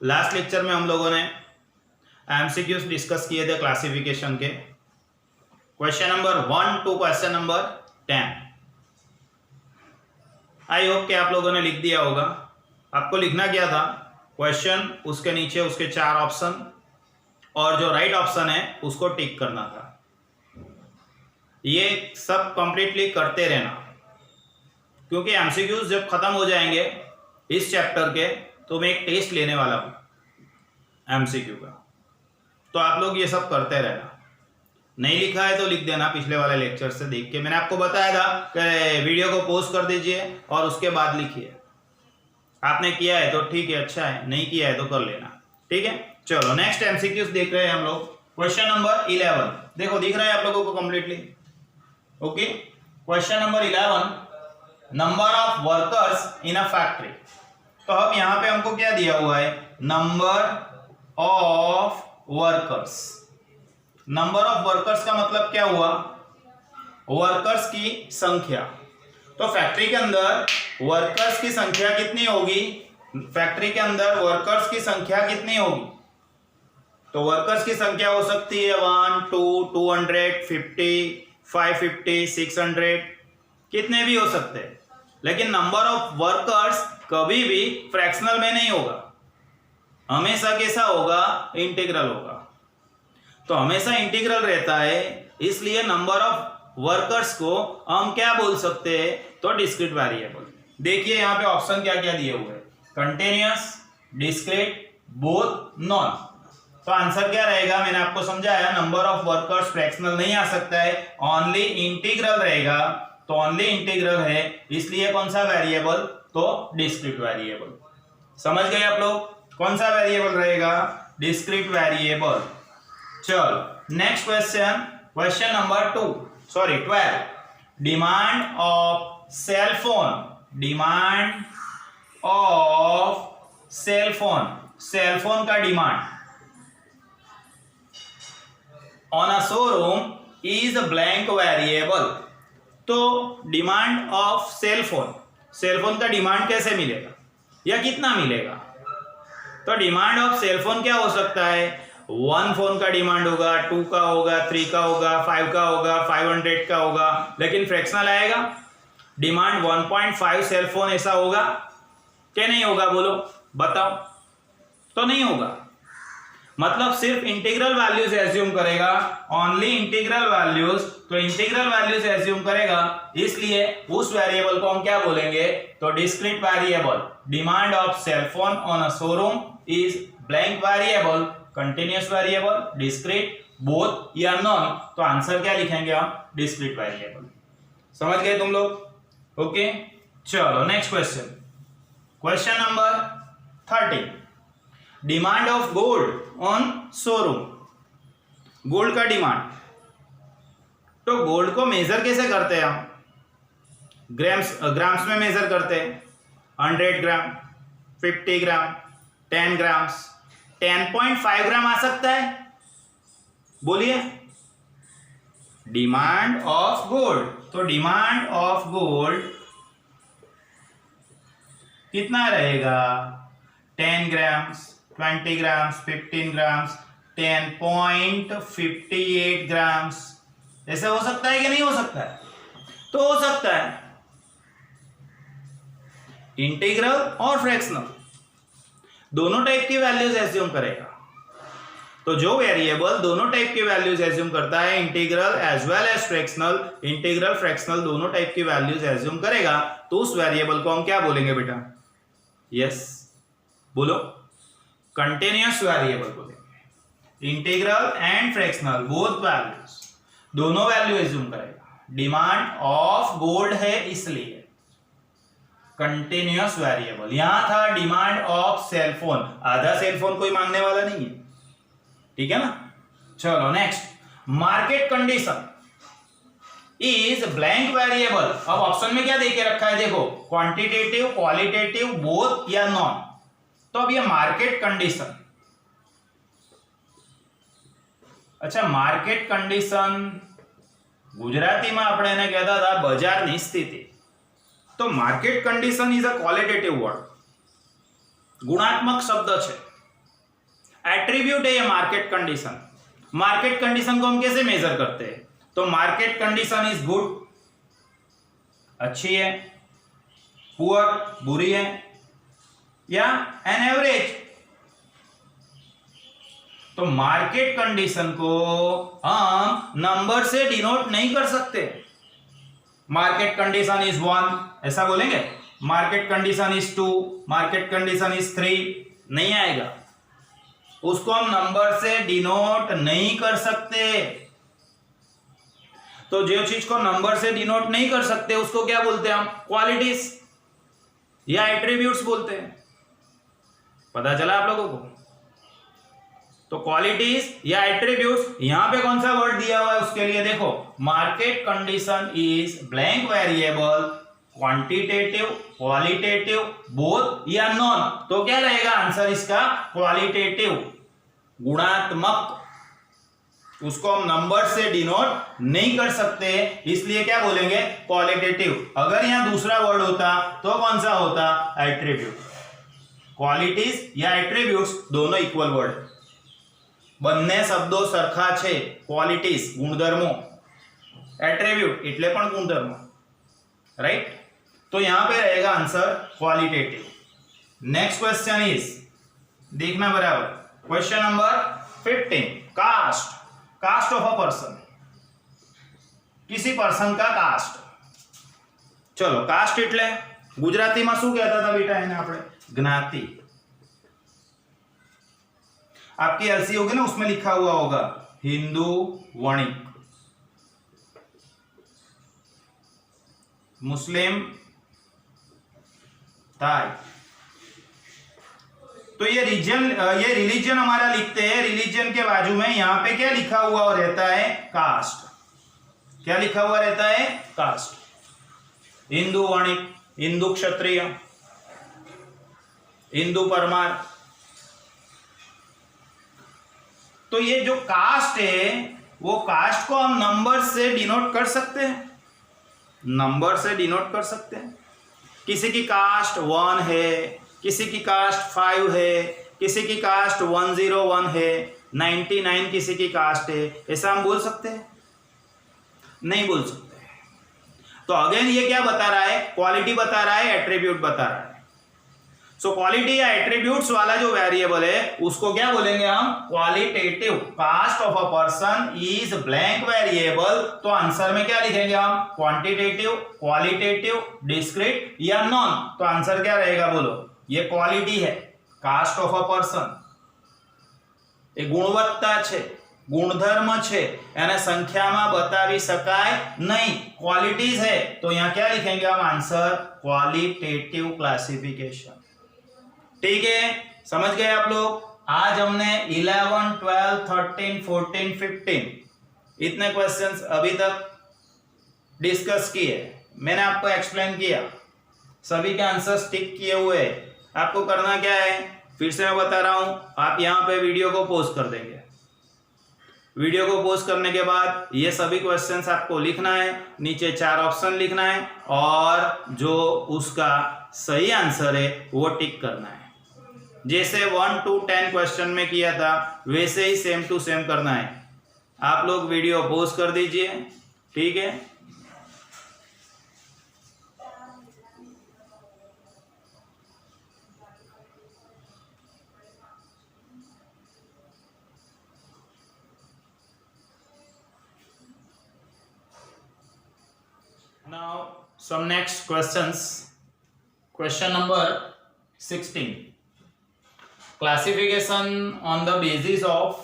Last lecture में हम लोगों ने एमसीक्यूज डिस्कस किए थे क्लासिफिकेशन के, question number 1 to question number 10। I hope कि आप लोगों ने लिख दिया होगा। आपको लिखना क्या था, क्वेश्चन, उसके नीचे उसके 4 ऑप्शन और जो राइट ऑप्शन है उसको टिक करना था। ये सब कंप्लीटली करते रहना, क्योंकि एमसीक्यूज जब खत्म हो जाएंगे इस चैप्टर के तो मैं एक टेस्ट लेने वाला हूं एमसीक्यू का, तो आप लोग ये सब करते रहना। नहीं लिखा है तो लिख देना, पिछले वाले लेक्चर से देख के। मैंने आपको बताया था कि वीडियो को पॉज कर दीजिए और उसके बाद लिखिए। आपने किया है तो ठीक है, अच्छा है, नहीं किया है तो कर लेना, ठीक है। चलो नेक्स्ट एमसीक्यूज देख रहे हैं हम लोग। क्वेश्चन नंबर 11 देखो, दिख रहा है आप लोगों को completely? Okay, question number 11, number of workers in a factory. तो अब यहां पे हमको क्या दिया हुआ है, number of workers. Number of workers का मतलब क्या हुआ, वर्कर्स की संख्या। तो फैक्ट्री के अंदर वर्कर्स की संख्या कितनी होगी, फैक्ट्री के अंदर वर्कर्स की संख्या कितनी होगी? तो वर्कर्स की संख्या हो सकती है 1, 2, 200, 50, 550, 600, कितने भी हो सकते हैं। लेकिन नंबर ऑफ वर्कर्स कभी भी फ्रैक्शनल में नहीं होगा, हमेशा कैसा होगा, इंटीग्रल होगा। तो हमेशा इंटीग्रल रहता है, इसलिए नंबर ऑफ वर्कर्स को हम क्या बोल सकते हैं, तो डिस्क्रीट वेरिएबल। देखिए यहां पे ऑप्शन क्या क्या दिए हुए हैं, कंटिन्यूअस, डिस्क्रीट, बोथ, नॉन। तो आंसर क्या रहेगा, मैंने आपको समझाया, नंबर ऑफ वर्कर्स फ्रैक्शनल नहीं आ सकता है, ओनली इंटीग्रल रहेगा। तो ओनली इंटीग्रल है, इसलिए कौन सा वेरिएबल, तो डिस्क्रीट वेरिएबल। समझ गए आप लोग, कौन सा वेरिएबल रहेगा, डिस्क्रीट वेरिएबल। चलो next question, question number 12, demand of cell phone. Demand of cell phone, cell phone का demand on a showroom is blank variable. तो डिमांड ऑफ सेल फोन का डिमांड कैसे मिलेगा या कितना मिलेगा? तो डिमांड ऑफ सेल फोन क्या हो सकता है, 1 फोन का डिमांड होगा, 2 का होगा, 3 का होगा, 5 का होगा, 500 का होगा, लेकिन फ्रैक्शनल आएगा। डिमांड 1.5 सेल फोन ऐसा होगा क्या, नहीं होगा? बोलो बताओ, तो नहीं होगा। मतलब सिर्फ इंटीग्रल वैल्यूज एज्यूम करेगा, ओनली इंटीग्रल वैल्यूज। तो इंटीग्रल वैल्यूज एज्यूम करेगा, इसलिए उस वेरिएबल को हम क्या बोलेंगे, तो discrete variable. Demand of cell phone on a showroom is blank variable, continuous variable, discrete, both या नॉन। तो आंसर क्या लिखेंगे हम, डिस्क्रीट वेरिएबल। समझ गए तुम लोग? ओके, चलो next question, question number 13, demand of gold on showroom. Gold का डिमांड, तो गोल्ड को मेजर कैसे करते हैं हम, ग्राम्स में मेजर करते हैं। 100 ग्राम, 50 ग्राम, 10 ग्राम्स, 10.5 ग्राम आ सकता है, बोलिए। डिमांड ऑफ गोल्ड, तो डिमांड ऑफ गोल्ड कितना रहेगा, 10 ग्राम्स, 20 ग्राम्स, 15 ग्राम्स, 10.58 ग्राम्स। ऐसे हो सकता है कि नहीं हो सकता है? तो हो सकता है। इंटीग्रल और फ्रैक्शनल दोनों टाइप की वैल्यूज एज्यूम करेगा। तो जो वेरिएबल दोनों टाइप की वैल्यूज एज्यूम करता है, integral as well as fractional, integral fractional दोनों टाइप की वैल्यूज एज्यूम करेगा, तो उस वेरिएबल को हम क्या बोलेंगे बेटा? यस बोलो, कंटिन्यूअस वेरिएबल बोलेंगे। Integral and fractional both values, दोनों वैल्यू एज्यूम करेगा। डिमांड ऑफ गोल्ड है इसलिए कंटिन्यूअस वेरिएबल। यहां था डिमांड ऑफ सेल फोन, आधा सेल फोन कोई मांगने वाला नहीं है, ठीक है ना। चलो next, market condition is blank variable. अब ऑप्शन में क्या देके रखा है, देखो, क्वांटिटेटिव, क्वालिटेटिव, बोथ या नॉन। तो अब ये मार्केट कंडीशन, अच्छा मार्केट कंडीशन ગુજરાતીમાં આપણે એને કહેતા હતા બજારની સ્થિતિ। તો market condition is a qualitative word, ગુણાત્મક શબ્દ છે। एट्रीब्यूट है या मार्केट कंडीशन। मार्केट कंडीशन को हम कैसे मेजर करते हैं? तो मार्केट कंडीशन इज गुड, अच्छी है, पुअर, बुरी है, या एन एवरेज। तो मार्केट कंडीशन को हम नंबर से डिनोट नहीं कर सकते। मार्केट कंडीशन इज 1 ऐसा बोलेंगे, market condition is 2, market condition is 3, नहीं आएगा। उसको हम नंबर से डिनोट नहीं कर सकते। तो जो चीज को नंबर से डिनोट नहीं कर सकते उसको क्या बोलते हैं हम? क्वालिटीज या एट्रीब्यूट्स बोलते हैं। पता चला आप लोगों को? तो क्वालिटीज या एट्रीब्यूट्स, यहां पे कौन सा वर्ड दिया हुआ है उसके लिए देखो, market condition is blank variable, quantitative, qualitative, both या नॉन। तो क्या रहेगा आंसर इसका? क्वालिटेटिव, गुणात्मक। उसको हम नंबर से डिनोट नहीं कर सकते, इसलिए क्या बोलेंगे? क्वालिटेटिव। अगर यहां दूसरा वर्ड होता तो कौन सा होता? एट्रीब्यूट। क्वालिटीज या एट्रीब्यूट्स दोनों इक्वल वर्ड, બંને શબ્દો સરખા છે। ક્વોલિટીઝ ગુણધર્મો, એટ્રીબ્યુટ એટલે પણ ગુણધર્મો, राइट? तो यहां पे रहेगा answer qualitative. Next question is, देखना बराबर, question number 15, caste. Caste of a person, किसी पर्सन का कास्ट। चलो, कास्ट એટલે ગુજરાતીમાં શું કહેતા હતા બેટા એને આપણે? જ્ઞાતિ। आपकी एलसी होगी ना, उसमें लिखा हुआ होगा हिंदू वणिक, मुस्लिम ताई। तो ये रिलीजन हमारा लिखते हैं। रिलीजन के बाजू में यहां पे क्या लिखा हुआ रहता है? कास्ट। क्या लिखा हुआ रहता है? कास्ट। हिंदू वणिक, हिंदू क्षत्रिय, हिंदू परमार। तो ये जो कास्ट है वो कास्ट को हम नंबर से डिनोट कर सकते हैं, नंबर से डिनोट कर सकते हैं। किसी की कास्ट 1 है, किसी की कास्ट 5 है, किसी की कास्ट 101 है, 99 किसी की कास्ट है, ऐसा हम बोल सकते हैं? नहीं बोल सकते। तो अगेन ये क्या बता रहा है? क्वालिटी बता रहा है, एट्रीब्यूट बता रहा है। सो क्वालिटी या एट्रीब्यूट्स वाला जो वेरिएबल है उसको क्या बोलेंगे हम? Qualitative. Caste of a person is blank variable, तो आंसर में क्या लिखेंगे हम? क्वांटिटेटिव, क्वालिटेटिव, डिस्क्रीट या नॉन। तो आंसर क्या रहेगा बोलो? ये क्वालिटी है, कास्ट ऑफ अ पर्सन એ ગુણવત્તા છે, ગુણધર્મ છે, એને સંખ્યામાં બતાવી શકાય નહીં, ક્વોલિટીઝ है। तो यहाँ क्या लिखेंगे हम? Answer qualitative classification. ठीक है, समझ गए आप लोग? आज हमने 11, 12, 13, 14, 15 इतने क्वेश्चंस अभी तक डिस्कस किए। मैंने आपको एक्सप्लेन किया, सभी के आंसर्स टिक किए हुए। आपको करना क्या है, फिर से मैं बता रहा हूं, आप यहाँ पे वीडियो को पॉज कर देंगे। वीडियो को पॉज करने के बाद ये सभी क्वेश्चंस आपको लिखना है, नीचे 4 ऑप्शन लिखना है और जो उसका सही आंसर है वो टिक करना है। जैसे 1 to 10 क्वेश्चन में किया था वैसे ही सेम टू सेम करना है। आप लोग वीडियो पॉज कर दीजिए, ठीक है? Now some next questions. Question number 16. Classification on the basis of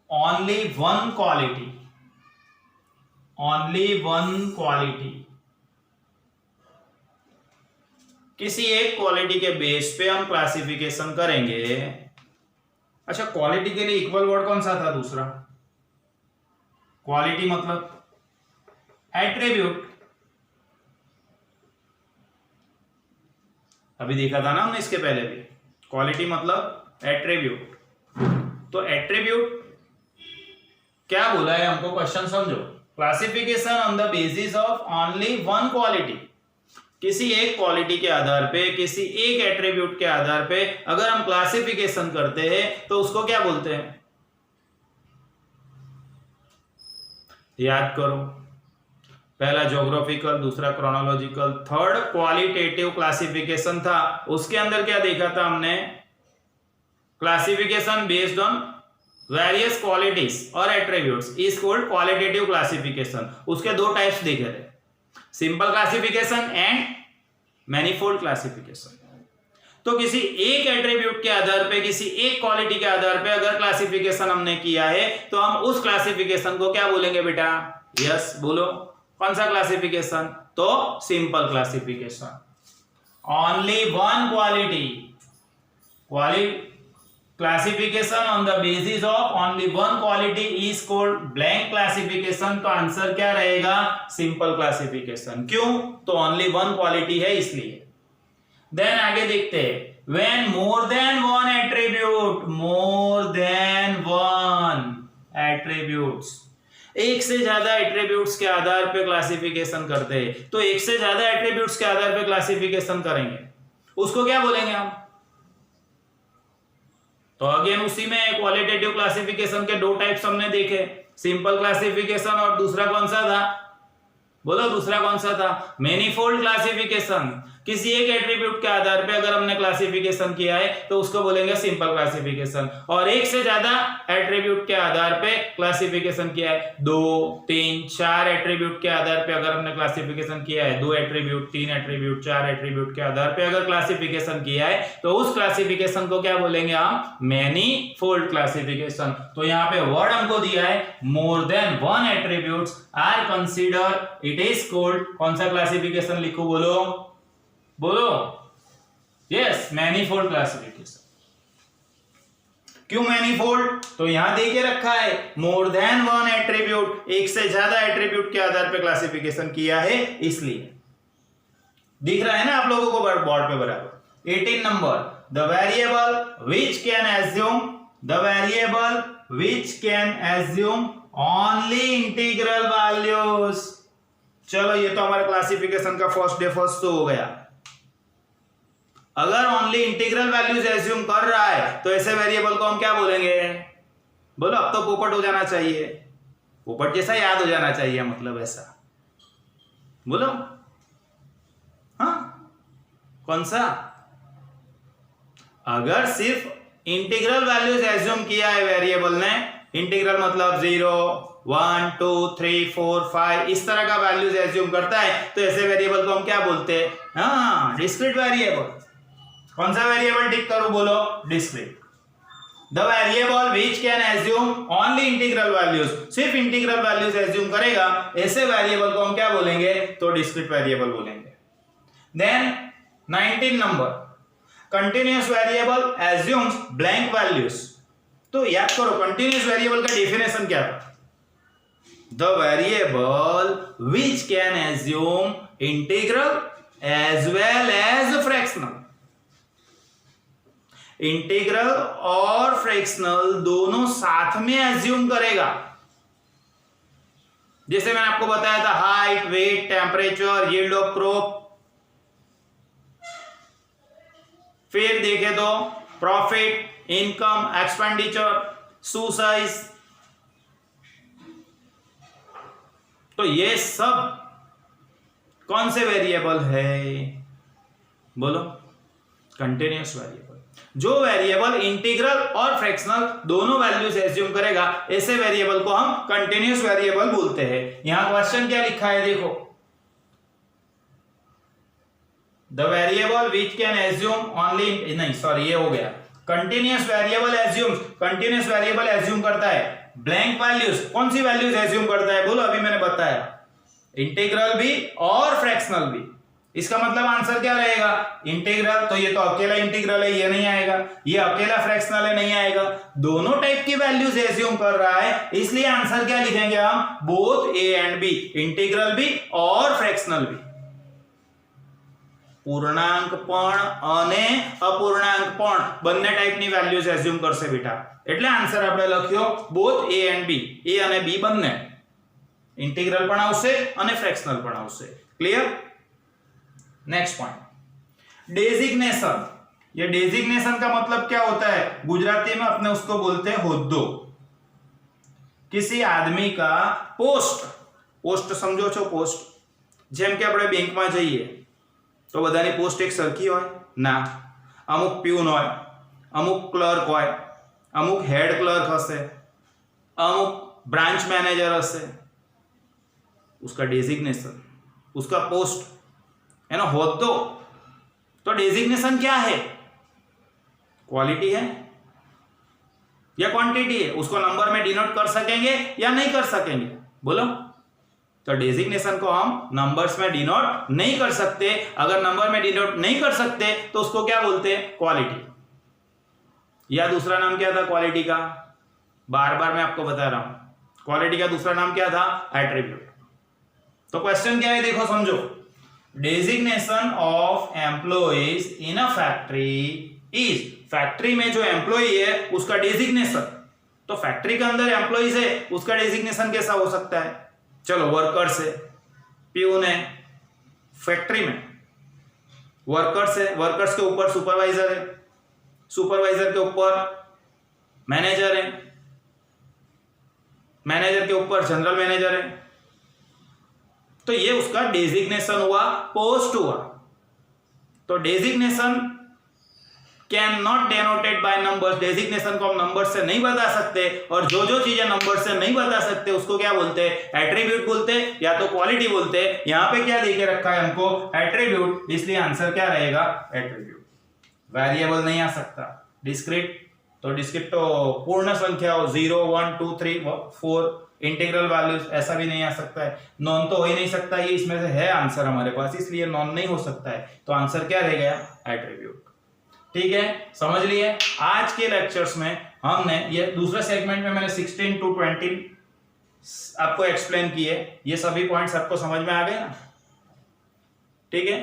only one quality. Only one quality. किसी एक क्वालिटी के बेस पे हम क्लासिफिकेशन करेंगे। अच्छा, क्वालिटी के लिए इक्वल वर्ड कौन सा था दूसरा? क्वालिटी मतलब एट्रीब्यूट। अभी देखा था ना हमने इसके पहले भी, क्वालिटी मतलब एट्रीब्यूट। तो एट्रीब्यूट क्या बोला है हमको, क्वेश्चन समझो। Classification on the basis of only one quality. किसी एक क्वालिटी के आधार पे, किसी एक एट्रीब्यूट के आधार पे अगर हम क्लासिफिकेशन करते हैं तो उसको क्या बोलते हैं? याद करो, पहला ज्योग्राफिकल, दूसरा क्रोनोलॉजिकल, थर्ड क्वालिटेटिव क्लासिफिकेशन था। उसके अंदर क्या देखा था हमने? Classification based on various qualities और attributes is called qualitative classification. उसके दो टाइप्स देखे थे, simple classification and manifold classification. तो किसी एक एट्रीब्यूट के आधार पे, किसी एक क्वालिटी के आधार पे अगर क्लासिफिकेशन हमने किया है तो हम उस क्लासिफिकेशन को क्या बोलेंगे बेटा? यस बोलो, कौन सा क्लासिफिकेशन? तो simple classification. Only one classification on the basis of only one quality is called blank classification. तो आंसर क्या रहेगा? Simple classification. क्यों? तो ओनली वन क्वालिटी है इसलिए। देन आगे देखते हैं, when more than one attributes, एक से ज्यादा एट्रीब्यूट्स के आधार पे क्लासिफिकेशन करते हैं। तो एक से ज्यादा एट्रीब्यूट्स के आधार पे क्लासिफिकेशन करेंगे, उसको क्या बोलेंगे हम? तो अगेन उसी में क्वालिटेटिव क्लासिफिकेशन के दो टाइप्स हमने देखे, सिंपल क्लासिफिकेशन और दूसरा कौन सा था? बोलो दूसरा कौन सा था? Manifold classification. किसी एक एट्रीब्यूट के आधार पे अगर हमने क्लासिफिकेशन किया है तो उसको बोलेंगे सिंपल क्लासिफिकेशन। और एक से ज्यादा एट्रीब्यूट के आधार पे क्लासिफिकेशन किया है, 2, 3, 4 एट्रीब्यूट के आधार पे अगर हमने क्लासिफिकेशन किया है, 2 एट्रीब्यूट, 3 एट्रीब्यूट, 4 एट्रीब्यूट के आधार पे अगर क्लासिफिकेशन किया है तो उस क्लासिफिकेशन को क्या बोलेंगे हम? Manifold classification. तो यहाँ पे वर्ड हमको दिया है, more than one attributes are consider, it is called, कौन सा क्लासिफिकेशन लिखो? बोलो यस, मैनीफोल्ड क्लासिफिकेशन। क्यों मैनीफोल्ड? तो यहां दे के रखा है मोर देन वन एट्रीब्यूट, एक से ज्यादा एट्रीब्यूट के आधार पे क्लासिफिकेशन किया है इसलिए। दिख रहा है ना आप लोगों को बोर्ड पे बराबर। 18 number, the variable which can assume only integral values. चलो ये तो हमारे क्लासिफिकेशन का फर्स्ट तो हो गया। अगर ओनली इंटीग्रल वैल्यूज एज्यूम कर रहा है तो ऐसे वेरिएबल को हम क्या बोलेंगे? बोलो, अब तो पोपट हो जाना चाहिए, पोपट जैसा याद हो जाना चाहिए, मतलब ऐसा बोलो। हाँ, कौन सा? अगर सिर्फ इंटीग्रल वैल्यूज एज्यूम किया है वेरिएबल ने, इंटीग्रल मतलब 0, 1, 2, 3, 4, 5 इस तरह का वैल्यूज एज्यूम करता है तो ऐसे वेरिएबल को हम क्या बोलते हैं? हाँ, डिस्क्रीट वेरिएबल। कौन सा वेरिएबल टिक करूं? बोलो, discrete. The variable which can assume only integral values, सिर्फ इंटीग्रल वैल्यूज एज्यूम करेगा, ऐसे वेरिएबल को हम क्या बोलेंगे? तो डिस्क्रीट वेरिएबल बोलेंगे। Then 19 number, continuous variable assumes blank values. तो याद करो, कंटिन्यूअस वेरिएबल का डेफिनेशन क्या था? The variable which can assume integral as well as fractional. Integral और फ्रैक्शनल दोनों साथ में एज्यूम करेगा। जैसे मैंने आपको बताया था, height, weight, temperature, yield of crop. फिर देखे तो profit, income, expenditure, shoe size. तो ये सब कौन से वेरिएबल है? बोलो, कंटिन्यूअस वेरिएबल। जो वेरिएबल इंटीग्रल और फ्रैक्शनल दोनों वैल्यूज एज्यूम करेगा, ऐसे वेरिएबल को हम कंटिन्यूअस वेरिएबल बोलते हैं। यहां क्वेश्चन क्या लिखा है देखो, the variable which can assume only, नहीं सॉरी ये हो गया, continuous variable assumes, continuous variable assume करता है ब्लैंक वैल्यूज। कौन सी वैल्यूज एज्यूम करता है? बोलो, अभी मैंने बताया, इंटीग्रल भी और फ्रैक्शनल भी। इसका मतलब आंसर क्या रहेगा? इंटीग्रल, तो ये तो अकेला इंटीग्रल है, ये नहीं आएगा। ये अकेला फ्रैक्शनल है, नहीं आएगा। दोनों टाइप की वैल्यूज एज्यूम कर रहा है, इसलिए आंसर क्या लिखेंगे हम? Both A and B, integral भी और फ्रैक्शनल भी। पूर्णांक पण અને અપૂર્ણાંક પણ બંને ટાઈપની વેલ્યુઝ એઝ્યુમ કરશે બેટા, એટલે આન્સર આપણે લખ્યો બોથ એ એન્ડ બી, એ અને બી બંને, ઇન્ટિગ્રલ પણ આવશે અને ફ્રેક્શનલ પણ આવશે. ક્લિયર? Next point, designation. ये डेजिग्नेशन का मतलब क्या होता है, गुजराती में अपने उसको बोलते हैं होद्दो। किसी आदमी का पोस्ट, पोस्ट समझो છો પોસ્ટ, જેમ કે આપણે બેંકમાં જઈએ તો બધાની પોસ્ટ એક સરખી હોય ના, અમુક પ્યુન હોય, અમુક ક્લર્ક હોય, અમુક હેડ ક્લર્ક હશે, અમુક ब्रांच मैनेजर हसे, उसका डेजिग्नेशन, उसका पोस्ट है ना होद्दो। तो डेजिग्नेशन क्या है, क्वालिटी है या क्वांटिटी है, उसको नंबर में डिनोट कर सकेंगे या नहीं कर सकेंगे, बोलो। तो डेजिग्नेशन को हम नंबर्स में डिनोट नहीं कर सकते। अगर नंबर में डिनोट नहीं कर सकते तो उसको क्या बोलते हैं, क्वालिटी। या दूसरा नाम क्या था क्वालिटी का, बार बार मैं आपको बता रहा हूं, क्वालिटी का दूसरा नाम क्या था, एट्रीब्यूट। तो क्वेश्चन क्या है देखो समझो, designation of employees in a factory is, factory में जो एम्प्लॉय है उसका डेजिग्नेशन, तो फैक्ट्री के अंदर एम्प्लॉइज है उसका डेजिग्नेशन कैसा हो सकता है, चलो वर्कर्स है, प्यून है, फैक्ट्री में वर्कर्स है, वर्कर्स के ऊपर सुपरवाइजर है, सुपरवाइजर के ऊपर मैनेजर है, मैनेजर के ऊपर जनरल मैनेजर है। तो ये उसका डेजिग्नेशन हुआ, पोस्ट हुआ। तो designation can not denoted by numbers, designation को हम नंबर से नहीं बता सकते, और जो जो चीजें नंबर से नहीं बता सकते उसको क्या बोलते हैं, एट्रीब्यूट बोलते हैं या तो क्वालिटी बोलते हैं। यहां पे क्या देके रखा है हमको, एट्रीब्यूट, इसलिए आंसर क्या रहेगा, एट्रीब्यूट। वेरिएबल नहीं आ सकता, डिस्क्रीट, तो डिस्क्रीट तो पूर्ण संख्या हो, 0 1 2 3 4, इंटीग्रल वैल्यूज ऐसा भी नहीं आ सकता है, नॉन तो हो ही नहीं सकता, ये इसमें से है आंसर हमारे पास, इसलिए नॉन नहीं हो सकता है। तो आंसर क्या रह गया, एट्रीब्यूट। ठीक है, समझ लिए। आज के लेक्चर्स में हमने ये दूसरे सेगमेंट में मैंने 16 to 20 आपको एक्सप्लेन किए, ये सभी पॉइंट्स आपको समझ में आ गए ना। ठीक है,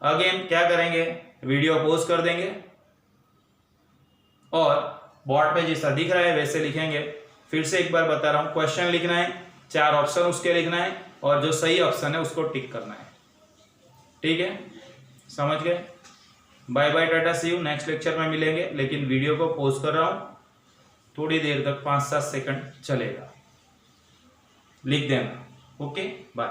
अगेन क्या करेंगे, वीडियो पॉज कर देंगे और बोर्ड पे जैसा दिख रहा है वैसे लिखेंगे। फिर से एक बार बता रहा हूं, क्वेश्चन लिखना है, 4 ऑप्शन उसके लिखना है, और जो सही ऑप्शन है उसको टिक करना है। ठीक है, समझ गए। बाय बाय, टाटा, सी यू, नेक्स्ट लेक्चर में मिलेंगे। लेकिन वीडियो को पॉज कर रहा हूं, थोड़ी देर तक 5-7 सेकंड चलेगा, लिख देना। Okay, bye.